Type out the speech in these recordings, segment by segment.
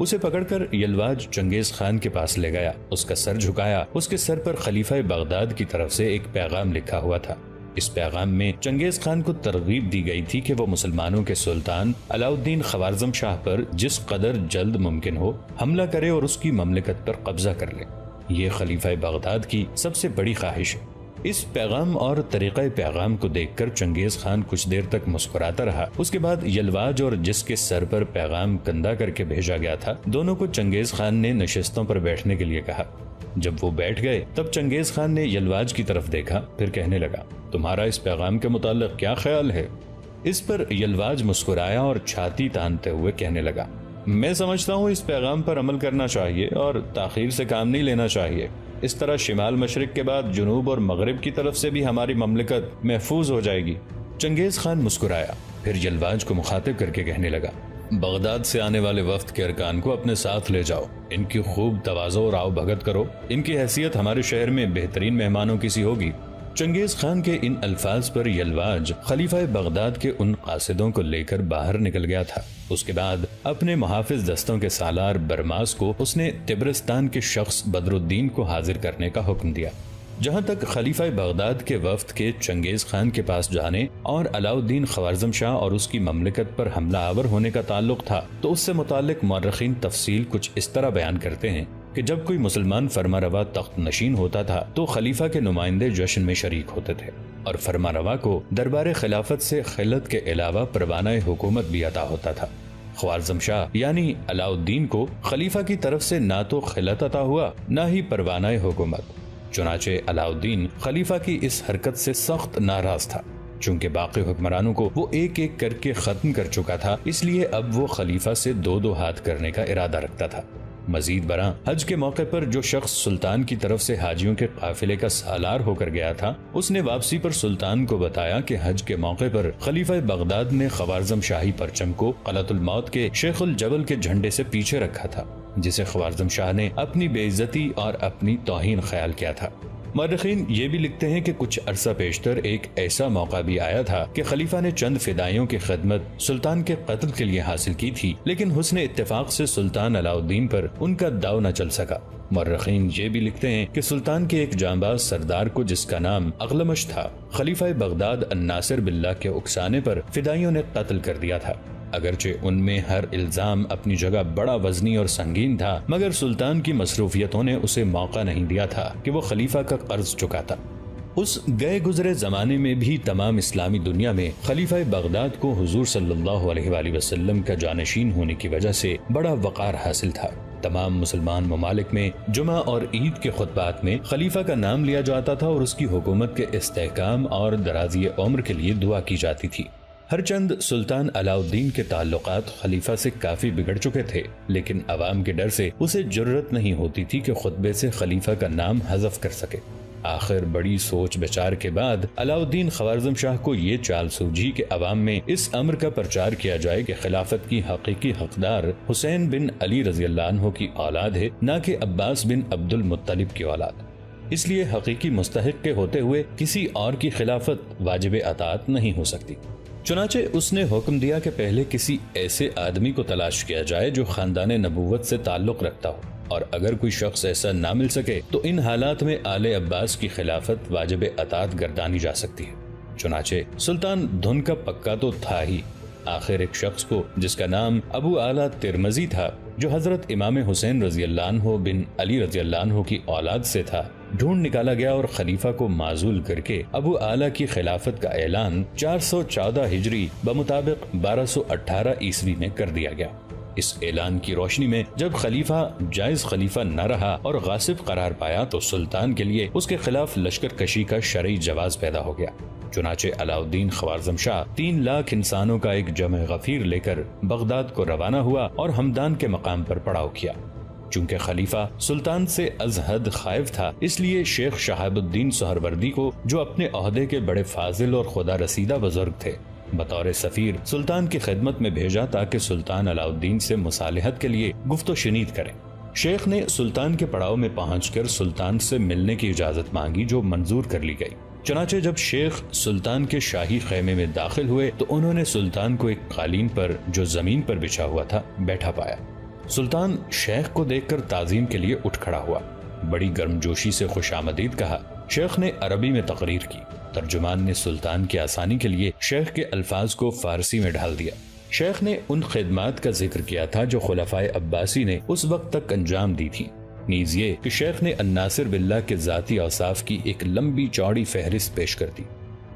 اسے پکڑ کر یلواج چنگیز خان کے پاس لے گیا، اس کا سر جھکایا۔ اس کے سر پر خلیفہ بغداد کی طرف سے ایک پیغام لکھا ہوا تھا۔ اس پیغام میں چنگیز خان کو ترغیب دی گئی تھی کہ وہ مسلمانوں کے سلطان علاء الدین خوارزم شاہ پر جس قدر جلد ممکن ہو حملہ کرے اور اس کی مملکت پر قبضہ کر لے۔ یہ خلیفہ بغداد کی سب سے بڑی خواہش ہے۔ اس پیغام اور طریقہ پیغام کو دیکھ کر چنگیز خان کچھ دیر تک مسکراتا رہا۔ اس کے بعد یلواج اور جس کے سر پر پیغام کندہ کر کے بھیجا گیا تھا، دونوں کو چنگیز خان نے نشستوں پر بیٹھنے کے لیے کہا۔ جب وہ بیٹھ گئے تب چنگیز خان نے یلواج کی طرف دیکھا، پھر کہنے لگا، تمہارا اس پیغام کے متعلق کیا خیال ہے؟ اس پر یلواج مسکرایا اور چھاتی تانتے ہوئے کہنے لگا، میں سمجھتا ہوں اس پیغام پر عمل کرنا چاہیے اور تاخیر سے کام نہیں لینا چاہیے۔ اس طرح شمال مشرق کے بعد جنوب اور مغرب کی طرف سے بھی ہماری مملکت محفوظ ہو جائے گی۔ چنگیز خان مسکرایا، پھر یلواج کو مخاطب کر کے کہنے لگا، بغداد سے آنے والے وفد کے ارکان کو اپنے ساتھ لے جاؤ، ان کی خوب تواضع اور آؤ بھگت کرو، ان کی حیثیت ہمارے شہر میں بہترین مہمانوں کی سی ہوگی۔ چنگیز خان کے ان الفاظ پر یلواج خلیفہ بغداد کے ان قاصدوں کو لے کر باہر نکل گیا تھا۔ اس کے بعد اپنے محافظ دستوں کے سالار برماس کو اس نے طبرستان کے شخص بدر الدین کو حاضر کرنے کا حکم دیا۔ جہاں تک خلیفہ بغداد کے وفد کے چنگیز خان کے پاس جانے اور علاء الدین خوارزم شاہ اور اس کی مملکت پر حملہ آور ہونے کا تعلق تھا، تو اس سے متعلق مورخین تفصیل کچھ اس طرح بیان کرتے ہیں کہ جب کوئی مسلمان فرمانروا تخت نشین ہوتا تھا تو خلیفہ کے نمائندے جشن میں شریک ہوتے تھے، اور فرمانروا کو دربار خلافت سے خلعت کے علاوہ پروانہ حکومت بھی عطا ہوتا تھا۔ خوارزم شاہ یعنی علاء الدین کو خلیفہ کی طرف سے نہ تو خلعت عطا ہوا نہ ہی پروانہ حکومت۔ چنانچہ علاء الدین خلیفہ کی اس حرکت سے سخت ناراض تھا۔ چونکہ باقی حکمرانوں کو وہ ایک ایک کر کے ختم کر چکا تھا، اس لیے اب وہ خلیفہ سے دو دو ہاتھ کرنے کا ارادہ رکھتا تھا۔ مزید برآں حج کے موقع پر جو شخص سلطان کی طرف سے حاجیوں کے قافلے کا سالار ہو کر گیا تھا، اس نے واپسی پر سلطان کو بتایا کہ حج کے موقع پر خلیفہ بغداد نے خوارزم شاہی پرچم کو قلعۃ الموت کے شیخ الجبل کے جھنڈے سے پیچھے رکھا تھا، جسے خوارزم شاہ نے اپنی بے عزتی اور اپنی توہین خیال کیا تھا۔ مورخین یہ بھی لکھتے ہیں کہ کچھ عرصہ پیشتر ایک ایسا موقع بھی آیا تھا کہ خلیفہ نے چند فدائیوں کی خدمت سلطان کے قتل کے لیے حاصل کی تھی، لیکن حسن اتفاق سے سلطان علاء الدین پر ان کا داؤ نہ چل سکا۔ مورخین یہ بھی لکھتے ہیں کہ سلطان کے ایک جانباز سردار کو، جس کا نام اغلمش تھا، خلیفہ بغداد الناصر باللہ کے اکسانے پر فدائیوں نے قتل کر دیا تھا۔ اگرچہ ان میں ہر الزام اپنی جگہ بڑا وزنی اور سنگین تھا، مگر سلطان کی مصروفیتوں نے اسے موقع نہیں دیا تھا کہ وہ خلیفہ کا قرض چکاتا۔ اس گئے گزرے زمانے میں بھی تمام اسلامی دنیا میں خلیفہ بغداد کو حضور صلی اللہ علیہ وآلہ وسلم کا جانشین ہونے کی وجہ سے بڑا وقار حاصل تھا۔ تمام مسلمان ممالک میں جمعہ اور عید کے خطبات میں خلیفہ کا نام لیا جاتا تھا اور اس کی حکومت کے استحکام اور درازی عمر کے لیے دعا کی جاتی تھی۔ ہر چند سلطان علاء الدین کے تعلقات خلیفہ سے کافی بگڑ چکے تھے، لیکن عوام کے ڈر سے اسے جرت نہیں ہوتی تھی کہ خطبے سے خلیفہ کا نام حذف کر سکے۔ آخر بڑی سوچ بچار کے بعد علاء الدین خوارزم شاہ کو یہ چال سوجھی کہ عوام میں اس امر کا پرچار کیا جائے کہ خلافت کی حقیقی حقدار حسین بن علی رضی اللہ عنہ کی اولاد ہے، نہ کہ عباس بن عبد المطلب کی اولاد۔ اس لیے حقیقی مستحق کے ہوتے ہوئے کسی اور کی خلافت واجب اطاعت نہیں ہو سکتی۔ چنانچہ اس نے حکم دیا کہ پہلے کسی ایسے آدمی کو تلاش کیا جائے جو خاندان نبوت سے تعلق رکھتا ہو، اور اگر کوئی شخص ایسا نہ مل سکے تو ان حالات میں آل عباس کی خلافت واجب اطاعت گردانی جا سکتی ہے۔ چنانچہ سلطان دھن کا پکا تو تھا ہی، آخر ایک شخص کو جس کا نام ابو اعلیٰ ترمذی تھا، جو حضرت امام حسین رضی اللہ عنہ بن علی رضی اللہ عنہ کی اولاد سے تھا، ڈھونڈ نکالا گیا اور خلیفہ کو معزول کر کے ابو اعلیٰ کی خلافت کا اعلان 414 ہجری بمطابق 1218 عیسوی میں کر دیا گیا۔ اس اعلان کی روشنی میں جب خلیفہ جائز خلیفہ نہ رہا اور غاصب قرار پایا تو سلطان کے لیے اس کے خلاف لشکر کشی کا شرعی جواز پیدا ہو گیا۔ چنانچہ علاء الدین خوارزم شاہ 3 لاکھ انسانوں کا ایک جمع غفیر لے کر بغداد کو روانہ ہوا اور ہمدان کے مقام پر پڑاؤ کیا۔ چونکہ خلیفہ سلطان سے از حد خائف تھا، اس لیے شیخ شہاب الدین سہروردی کو، جو اپنے عہدے کے بڑے فاضل اور خدا رسیدہ بزرگ تھے، بطور سفیر سلطان کی خدمت میں بھیجا تاکہ سلطان علاء الدین سے مصالحت کے لیے گفت و شنید کریں۔ شیخ نے سلطان کے پڑاؤ میں پہنچ کر سلطان سے ملنے کی اجازت مانگی، جو منظور کر لی گئی۔ چنانچہ جب شیخ سلطان کے شاہی خیمے میں داخل ہوئے تو انہوں نے سلطان کو ایک قالین پر، جو زمین پر بچھا ہوا تھا، بیٹھا پایا۔ سلطان شیخ کو دیکھ کر تعظیم کے لیے اٹھ کھڑا ہوا، بڑی گرمجوشی سے خوش آمدید کہا۔ شیخ نے عربی میں تقریر کی۔ ترجمان نے سلطان کی آسانی کے لیے شیخ کے الفاظ کو فارسی میں ڈھال دیا۔ شیخ نے ان خدمات کا ذکر کیا تھا جو خلفائے عباسی نے اس وقت تک انجام دی تھی، نیز یہ کہ شیخ نے الناصر باللہ کے ذاتی اوصاف کی ایک لمبی چوڑی فہرست پیش کر دی۔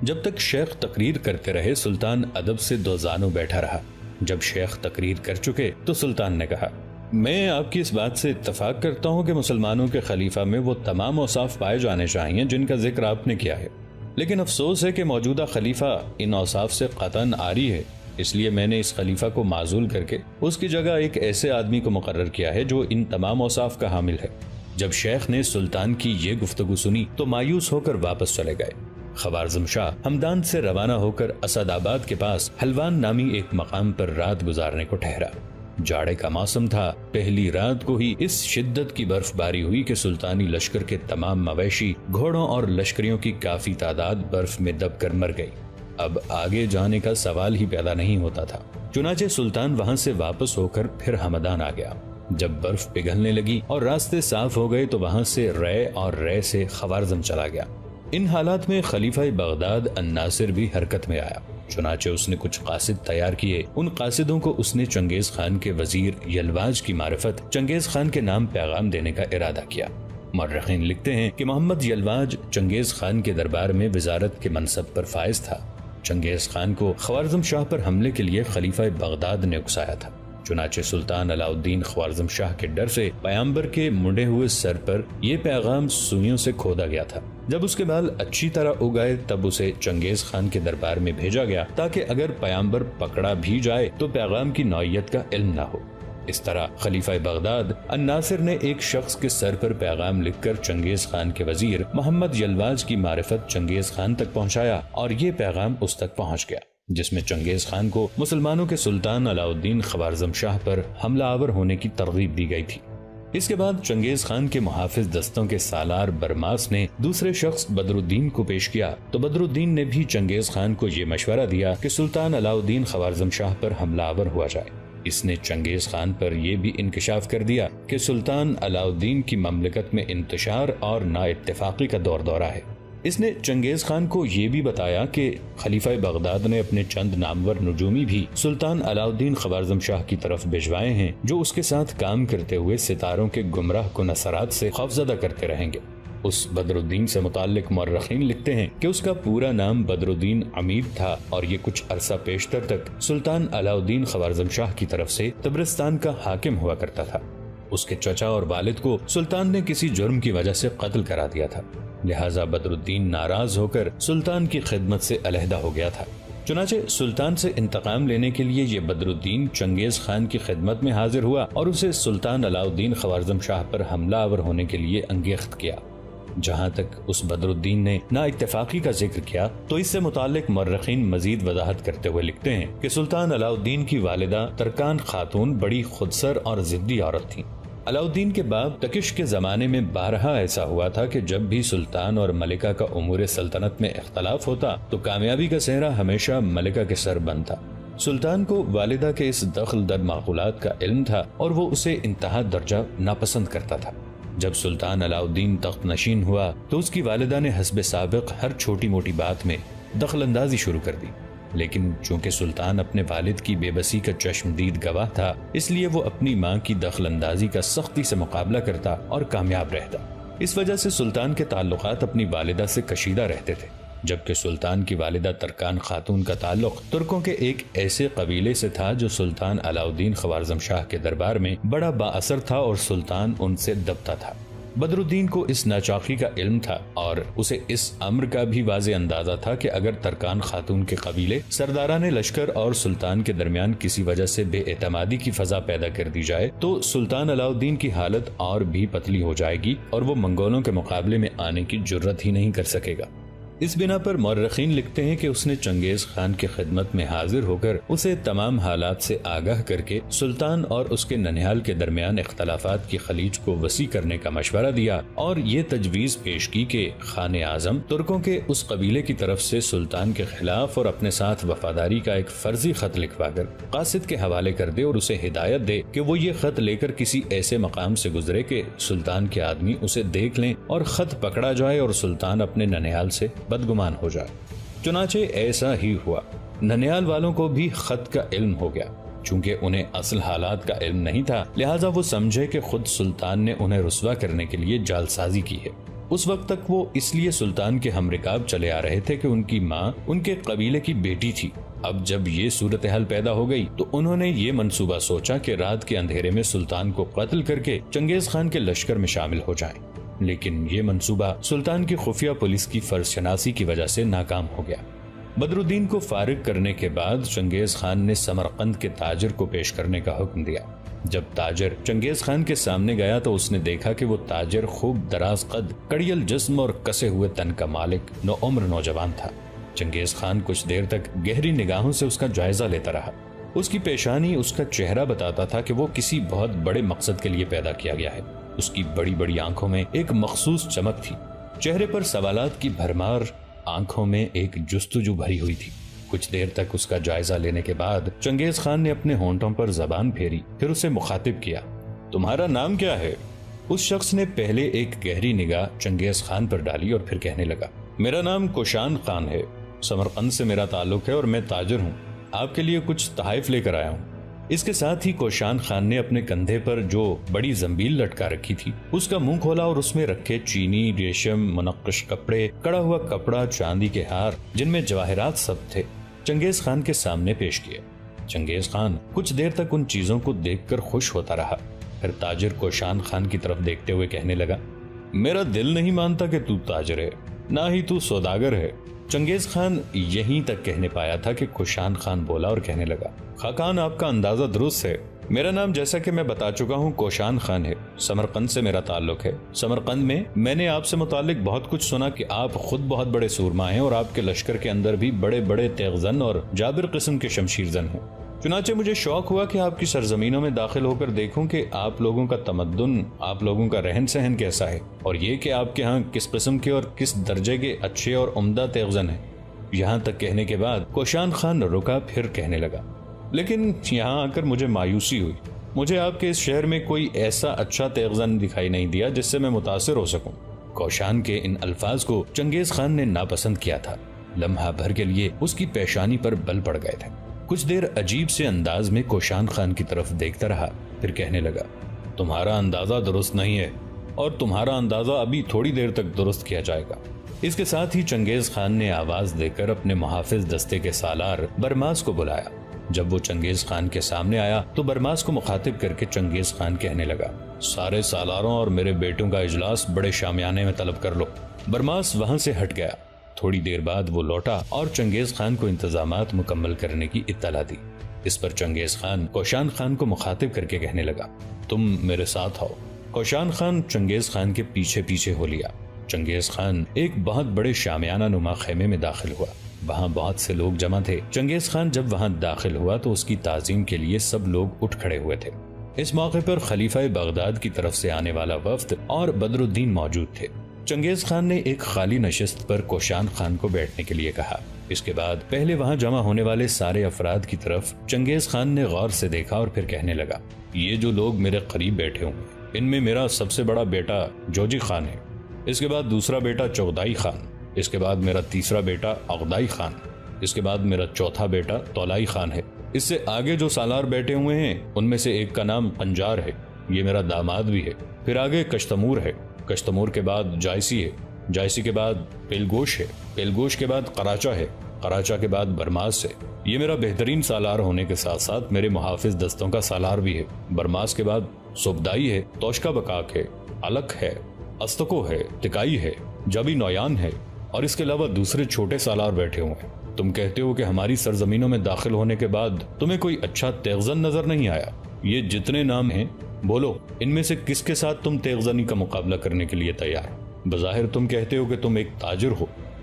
جب تک شیخ تقریر کرتے رہے سلطان ادب سے دو زانوں بیٹھا رہا۔ جب شیخ تقریر کر چکے تو سلطان نے کہا، میں آپ کی اس بات سے اتفاق کرتا ہوں کہ مسلمانوں کے خلیفہ میں وہ تمام اوصاف پائے جانے چاہیے جن کا ذکر آپ نے کیا ہے، لیکن افسوس ہے کہ موجودہ خلیفہ ان اوصاف سے قطعاً عاری ہے، اس لیے میں نے اس خلیفہ کو معزول کر کے اس کی جگہ ایک ایسے آدمی کو مقرر کیا ہے جو ان تمام اوصاف کا حامل ہے۔ جب شیخ نے سلطان کی یہ گفتگو سنی تو مایوس ہو کر واپس چلے گئے۔ خوارزم شاہ ہمدان سے روانہ ہو کر اسد آباد کے پاس حلوان نامی ایک مقام پر رات گزارنے کو ٹھہرا۔ جاڑے کا موسم تھا۔ پہلی رات کو ہی اس شدت کی برف باری ہوئی کہ سلطانی لشکر کے تمام مویشی، گھوڑوں اور لشکریوں کی کافی تعداد برف میں دب کر مر گئی۔ اب آگے جانے کا سوال ہی پیدا نہیں ہوتا تھا۔ چنانچہ سلطان وہاں سے واپس ہو کر پھر ہمدان آ گیا۔ جب برف پگھلنے لگی اور راستے صاف ہو گئے تو وہاں سے رے اور رے سے خوارزم چلا گیا۔ ان حالات میں خلیفہ بغداد الناصر بھی حرکت میں آیا۔ چنانچہ اس نے کچھ قاصد تیار کیے۔ ان قاصدوں کو اس نے چنگیز خان کے وزیر یلواج کی معرفت چنگیز خان کے نام پیغام دینے کا ارادہ کیا۔ مورخین لکھتے ہیں کہ محمد یلواج چنگیز خان کے دربار میں وزارت کے منصب پر فائز تھا۔ چنگیز خان کو خوارزم شاہ پر حملے کے لیے خلیفہ بغداد نے اکسایا تھا۔ چنانچہ سلطان علاء الدین خوارزم شاہ کے ڈر سے پیامبر کے منڈے ہوئے سر پر یہ پیغام سوئیوں سے کھودا گیا تھا۔ جب اس کے بال اچھی طرح اگائے تب اسے چنگیز خان کے دربار میں بھیجا گیا تاکہ اگر پیامبر پکڑا بھی جائے تو پیغام کی نوعیت کا علم نہ ہو۔ اس طرح خلیفہ بغداد الناصر نے ایک شخص کے سر پر پیغام لکھ کر چنگیز خان کے وزیر محمد یلواج کی معرفت چنگیز خان تک پہنچایا اور یہ پیغام اس تک پہنچ گیا، جس میں چنگیز خان کو مسلمانوں کے سلطان علاء الدین خوارزم شاہ پر حملہ آور ہونے کی ترغیب دی گئی تھی۔ اس کے بعد چنگیز خان کے محافظ دستوں کے سالار برماس نے دوسرے شخص بدر الدین کو پیش کیا تو بدر الدین نے بھی چنگیز خان کو یہ مشورہ دیا کہ سلطان علاء الدین خوارزم شاہ پر حملہ آور ہوا جائے۔ اس نے چنگیز خان پر یہ بھی انکشاف کر دیا کہ سلطان علاء الدین کی مملکت میں انتشار اور نا اتفاقی کا دور دورہ ہے۔ اس نے چنگیز خان کو یہ بھی بتایا کہ خلیفہ بغداد نے اپنے چند نامور نجومی بھی سلطان علاء الدین خوارزم شاہ کی طرف بھجوائے ہیں جو اس کے ساتھ کام کرتے ہوئے ستاروں کے گمراہ کن اثرات سے خوفزدہ کرتے رہیں گے۔ اس بدر الدین سے متعلق مورخین لکھتے ہیں کہ اس کا پورا نام بدر الدین عمید تھا اور یہ کچھ عرصہ پیشتر تک سلطان علاء الدین خوارزم شاہ کی طرف سے تبرستان کا حاکم ہوا کرتا تھا۔ اس کے چچا اور والد کو سلطان نے کسی جرم کی وجہ سے قتل کرا دیا تھا، لہٰذا بدر الدین ناراض ہو کر سلطان کی خدمت سے علیحدہ ہو گیا تھا۔ چنانچہ سلطان سے انتقام لینے کے لیے یہ بدر الدین چنگیز خان کی خدمت میں حاضر ہوا اور اسے سلطان علاء الدین خوارزم شاہ پر حملہ آور ہونے کے لیے انگیخت کیا۔ جہاں تک اس بدر الدین نے نا اتفاقی کا ذکر کیا تو اس سے متعلق مورخین مزید وضاحت کرتے ہوئے لکھتے ہیں کہ سلطان علاء الدین کی والدہ ترکان خاتون بڑی خودسر اور ضدی عورت تھیں۔ علاء الدین کے باپ تکش کے زمانے میں بارہا ایسا ہوا تھا کہ جب بھی سلطان اور ملکہ کا امور سلطنت میں اختلاف ہوتا تو کامیابی کا صحرا ہمیشہ ملکہ کے سر بند تھا۔ سلطان کو والدہ کے اس دخل در معقولات کا علم تھا اور وہ اسے انتہا درجہ ناپسند کرتا تھا۔ جب سلطان علاء الدین تخت نشین ہوا تو اس کی والدہ نے حسب سابق ہر چھوٹی موٹی بات میں دخل اندازی شروع کر دی، لیکن چونکہ سلطان اپنے والد کی بے بسی کا چشمدید گواہ تھا اس لیے وہ اپنی ماں کی دخل اندازی کا سختی سے مقابلہ کرتا اور کامیاب رہتا۔ اس وجہ سے سلطان کے تعلقات اپنی والدہ سے کشیدہ رہتے تھے، جبکہ سلطان کی والدہ ترکان خاتون کا تعلق ترکوں کے ایک ایسے قبیلے سے تھا جو سلطان علاء الدین خوارزم شاہ کے دربار میں بڑا با اثر تھا اور سلطان ان سے دبتا تھا۔ بدر الدین کو اس ناچاقی کا علم تھا اور اسے اس امر کا بھی واضح اندازہ تھا کہ اگر ترکان خاتون کے قبیلے سرداران لشکر اور سلطان کے درمیان کسی وجہ سے بے اعتمادی کی فضا پیدا کر دی جائے تو سلطان علاء الدین کی حالت اور بھی پتلی ہو جائے گی اور وہ منگولوں کے مقابلے میں آنے کی جرت ہی نہیں کر سکے گا۔ اس بنا پر مورخین لکھتے ہیں کہ اس نے چنگیز خان کی خدمت میں حاضر ہو کر اسے تمام حالات سے آگاہ کر کے سلطان اور اس کے ننھیال کے درمیان اختلافات کی خلیج کو وسیع کرنے کا مشورہ دیا اور یہ تجویز پیش کی کہ خان اعظم ترکوں کے اس قبیلے کی طرف سے سلطان کے خلاف اور اپنے ساتھ وفاداری کا ایک فرضی خط لکھوا کر قاصد کے حوالے کر دے اور اسے ہدایت دے کہ وہ یہ خط لے کر کسی ایسے مقام سے گزرے کہ سلطان کے آدمی اسے دیکھ لیں اور خط پکڑا جائے اور سلطان اپنے ننھیال سے بدگمان ہو جائے۔ چنانچہ ایسا ہی ہوا۔ ننھیال والوں کو بھی خط کا علم ہو گیا۔ چونکہ انہیں اصل حالات کا علم نہیں تھا، لہٰذا وہ سمجھے کہ خود سلطان نے انہیں رسوا کرنے کے لیے جال سازی کی ہے۔ اس وقت تک وہ اس لیے سلطان کے ہم رکاب چلے آ رہے تھے کہ ان کی ماں ان کے قبیلے کی بیٹی تھی۔ اب جب یہ صورتحال پیدا ہو گئی تو انہوں نے یہ منصوبہ سوچا کہ رات کے اندھیرے میں سلطان کو قتل کر کے چنگیز خان کے لشکر میں شامل ہو جائیں، لیکن یہ منصوبہ سلطان کی خفیہ پولیس کی فرض شناسی کی وجہ سے ناکام ہو گیا۔ بدر الدین کو فارغ کرنے کے بعد چنگیز خان نے سمرقند کے تاجر کو پیش کرنے کا حکم دیا۔ جب تاجر چنگیز خان کے سامنے گیا تو اس نے دیکھا کہ وہ تاجر خوب دراز قد، کڑیل جسم اور کسے ہوئے تن کا مالک نوعمر نوجوان تھا۔ چنگیز خان کچھ دیر تک گہری نگاہوں سے اس کا جائزہ لیتا رہا۔ اس کی پیشانی، اس کا چہرہ بتاتا تھا کہ وہ کسی بہت بڑے مقصد کے لیے پیدا کیا گیا ہے۔ اس کی بڑی بڑی آنکھوں میں ایک مخصوص چمک تھی، چہرے پر سوالات کی بھرمار، آنکھوں میں ایک جستجو بھری ہوئی تھی۔ کچھ دیر تک اس کا جائزہ لینے کے بعد چنگیز خان نے اپنے ہونٹوں پر زبان پھیری، پھر اسے مخاطب کیا، تمہارا نام کیا ہے؟ اس شخص نے پہلے ایک گہری نگاہ چنگیز خان پر ڈالی اور پھر کہنے لگا، میرا نام کوشان خان ہے، سمرقند سے میرا تعلق ہے اور میں تاجر ہوں، آپ کے لیے کچھ تحائف لے کر آیا ہوں۔ اس کے ساتھ ہی کوشان خان نے اپنے کندھے پر جو بڑی زنبیل لٹکا رکھی تھی اس کا منہ کھولا اور اس میں رکھے چینی، ریشم، منقش کپڑے، کڑا ہوا کپڑا، چاندی کے ہار جن میں جواہرات سب تھے، چنگیز خان کے سامنے پیش کیے۔ چنگیز خان کچھ دیر تک ان چیزوں کو دیکھ کر خوش ہوتا رہا، پھر تاجر کوشان خان کی طرف دیکھتے ہوئے کہنے لگا، میرا دل نہیں مانتا کہ تو تاجر ہے، نہ ہی تو سوداگر ہے۔ چنگیز خان یہیں تک کہنے پایا تھا کہ کوشان خان بولا اور کہنے لگا، خاقان آپ کا اندازہ درست ہے، میرا نام جیسا کہ میں بتا چکا ہوں کوشان خان ہے، سمرقند سے میرا تعلق ہے۔ سمرقند میں نے آپ سے متعلق بہت کچھ سنا کہ آپ خود بہت بڑے سورما ہیں اور آپ کے لشکر کے اندر بھی بڑے بڑے تیغ زن اور جابر قسم کے شمشیر زن ہیں۔ چنانچہ مجھے شوق ہوا کہ آپ کی سرزمینوں میں داخل ہو کر دیکھوں کہ آپ لوگوں کا تمدن، آپ لوگوں کا رہن سہن کیسا ہے، اور یہ کہ آپ کے ہاں کس قسم کے اور کس درجے کے اچھے اور عمدہ تیغ زن ہیں۔ یہاں تک کہنے کے بعد کوشان خان رکا، پھر کہنے لگا، لیکن یہاں آ کر مجھے مایوسی ہوئی، مجھے آپ کے اس شہر میں کوئی ایسا اچھا تیغ زن دکھائی نہیں دیا جس سے میں متاثر ہو سکوں۔ کوشان کے ان الفاظ کو چنگیز خان نے ناپسند کیا تھا۔ لمحہ بھر کے لیے اس کی پیشانی پر بل پڑ گئے تھے۔ کچھ دیر عجیب سے انداز میں کوشان خان کی طرف دیکھتا رہا، پھر کہنے لگا، تمہارا اندازہ درست نہیں ہے اور تمہارا اندازہ ابھی تھوڑی دیر تک درست کیا جائے گا۔ اس کے ساتھ ہی چنگیز خان نے آواز دے کر اپنے محافظ دستے کے سالار برماس کو بلایا۔ جب وہ چنگیز خان کے سامنے آیا تو برماس کو مخاطب کر کے چنگیز خان کہنے لگا، سارے سالاروں اور میرے بیٹوں کا اجلاس بڑے شامیانے میں طلب کر لو۔ برماس وہاں سے ہٹ گیا۔ تھوڑی دیر بعد وہ لوٹا اور چنگیز خان کو انتظامات مکمل کرنے کی اطلاع دی۔ اس پر چنگیز خان کوشان خان کو مخاطب کر کے کہنے لگا، تم میرے ساتھ آؤ۔ کوشان خان چنگیز خان کے پیچھے پیچھے ہو لیا۔ چنگیز خان ایک بہت بڑے شامیانہ نما خیمے میں داخل ہوا۔ وہاں بہت سے لوگ جمع تھے۔ چنگیز خان جب وہاں داخل ہوا تو اس کی تعظیم کے لیے سب لوگ اٹھ کھڑے ہوئے تھے۔ اس موقع پر خلیفہ بغداد کی طرف سے آنے والا وفد اور بدر الدین موجود تھے۔ چنگیز خان نے ایک خالی نشست پر کوشان خان کو بیٹھنے کے لیے کہا۔ اس کے بعد پہلے وہاں جمع ہونے والے سارے افراد کی طرف چنگیز خان نے غور سے دیکھا اور پھر کہنے لگا، یہ جو لوگ میرے قریب بیٹھے ہوں ان میں میرا سب سے بڑا بیٹا جوجی خان ہے، اس کے بعد دوسرا بیٹا چغدائی خان، اس کے بعد میرا تیسرا بیٹا اغدائی خان، اس کے بعد میرا چوتھا بیٹا تولائی خان ہے۔ اس سے آگے جو سالار بیٹھے ہوئے ہیں ان میں سے ایک کا نام قنجار ہے، یہ میرا داماد بھی ہے۔ پھر آگے کشتمور ہے، کشتمور کے بعد جائسی ہے، جائسی کے بعد پیلگوش ہے، پیلگوش کے بعد قراچہ ہے، قراچہ کے بعد برماس ہے۔ یہ میرا بہترین سالار ہونے کے ساتھ ساتھ میرے محافظ دستوں کا سالار بھی ہے۔ برماس کے بعد صوبدائی ہے، توشکا بکاک ہے، علق ہے، استکو ہے، تکائی ہے، جبی نویان ہے، اور اس کے علاوہ دوسرے چھوٹے سالار بیٹھے ہوئے ہیں۔ تم کہتے ہو کہ ہماری سرزمینوں میں داخل ہونے کے بعد تمہیں کوئی اچھا تیغزن نظر نہیں آیا۔ یہ جتنے نام ہیں بولو، ان میں سے کس کے ساتھ تم تیغزنی کا مقابلہ کرنے کے لیے تیار؟ بظاہر تم کہتے ہو کہ تم ایک تاجر ہو،